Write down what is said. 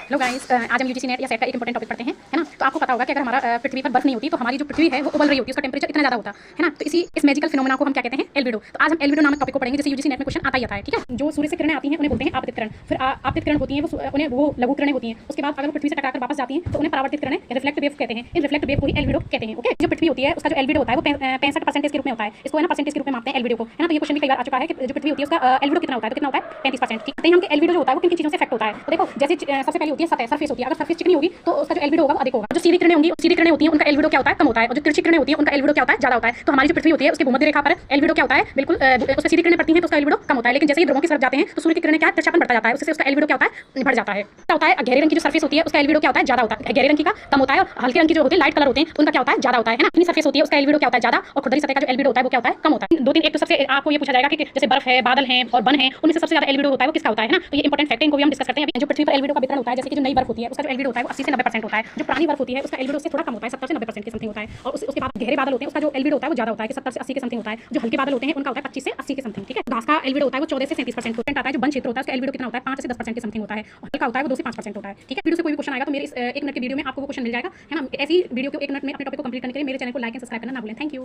Hello guys, आज हम UGC net या सेट का एक इंपॉर्टेंट टॉपिक पढ़ते हैं, है ना। तो आपको पता होगा कि अगर हमारा पृथ्वी पर बर्फ नहीं होती तो हमारी जो पृथ्वी है वो उबल रही होती है, उसका टेंपरेचर इतना ज़्यादा होता है ना। तो इस मैजिकल फिनोमेना को हम क्या कहते हैं, एल्बिडो। तो आज हम एल्बिडो नामक टॉपिक को पढ़ेंगे, जैसे यूजीसी नेट में क्वेश्चन आता ही आता है, ठीक है। जो सूर्य से किरणें आती हैं उन्हें बोलते हैं आपतित किरण, फिर आपतित किरण होती हैं उन्हें वो लघु किरणें होती हैं। उसके बाद अगर वो पृथ्वी से टकराकर वापस जाती हैं तो उन्हें परावर्तित किरणें रिफ्लेक्ट वेव कहते हैं। इन रिफ्लेक्ट वेव को ही एल्बिडो कहते हैं। ओके, जो पृथ्वी होती है उसका जो एल्बिडो होता है वो 65% के रूप में होता है। इसको है ना परसेंटेज के रूप में मापते हैं एल्बिडो को, है ना। तो ये क्वेश्चन भी कई बार आ चुका है कि जो पृथ्वी होती है उसका एल्बिडो कितना होता है, तो कितना होता है 35%। ठीक है, हम एल्बिडो जो होता है वो किन किन चीज़ों से इफेक्ट होता है। तो देखो, जैसे सबसे पहले होती है सतह, सरफेस होती है। अगर सरफेस चिकनी होगी तो उसका जो एल्बिडो होगा वो अधिक होगा। जो सीधी किरणें होंगी, सीधी किरणें होती हैं, उनका एल्बिडो क्या होता है, कम होता है। और जो तिरछी किरणें होती हैं उनका एल्बिडो क्या होता है, ज्यादा होता है। तो हमारी जो पृथ्वी होती है उसके भूमध्य रेखा पर एल्बिडो क्या होता है, बिल्कुल उस पर सीधी किरणें पड़ती हैं तो उसका एल्बिडो कम होता है। लेकिन जैसे ही ध्रुवों की तरफ जाते हैं तो सूर्य की किरणें क्या तिरछापन बढ़ता जाता है, उससे उसका एल्बिडो क्या होता है, बढ़ जाता है। क्या होता है, गहरे रंग की जो सरफेस होती है उसका एल्बिडो क्या होता है, ज्यादा होता है। गहरे रंग की का कम होता है और हल्के रंग की जो होती है, लाइट कलर होते हैं, उनका क्या होता है, ज्यादा होता है ना। इतनी सरफेस होती है उसका एल्बिडो क्या होता है, ज्यादा। और खुरदरी सतह का जो एल्बिडो होता है वो क्या होता है, कम होता है। दो तीन, एक तो सबसे आपको ये पूछा जाएगा कि जैसे बर्फ है, बादल हैं और वन है, उनमें से सबसे ज्यादा एल्बिडो होता है वो किसका होता है ना। तो ये इंपॉर्टेंट फैक्ट है, इनको भी हम डिस्कस करते हैं अभी। जो पृथ्वी पर एल्बिडो का वितरण होता है, जैसे कि जो नई बर्फ होती है उसका जो एल्बिडो होता है वो 80 से 90% होता है। जो पुरानी बर्फ होती है उसका एल्बिडो से थोड़ा कम होता है, 70 से 90% के समथिंग होता है। और उसके बाद गहरे बादल होते हैं, उसका जो एल्बिडो होता है वो ज्यादा होता है, 70 से 80 के समथिंग होता है। जो हल्के बादल होते हैं उनका होता है 25 से 80 के समथिंग, ठीक है। घास का एल्बिडो होता है वो 14 से 37% आता है। जो वन क्षेत्र होता है उसका एल्बिडो कितना होता है, 5 से 10% के समथिंग होता है। और हल्का होता है वो 2 से 5% होता है, ठीक है। वीडियो से कोई भी क्वेश्चन आएगा तो मेरे इस 1 मिनट की वीडियो में आपको वो क्वेश्चन मिल जाएगा, है ना। ऐसी वीडियो को 1 मिनट में अपने टॉपिक को कंप्लीट करने के लिए मेरे चैनल को लाइक एंड सब्सक्राइब करना ना भूलें। Thank you.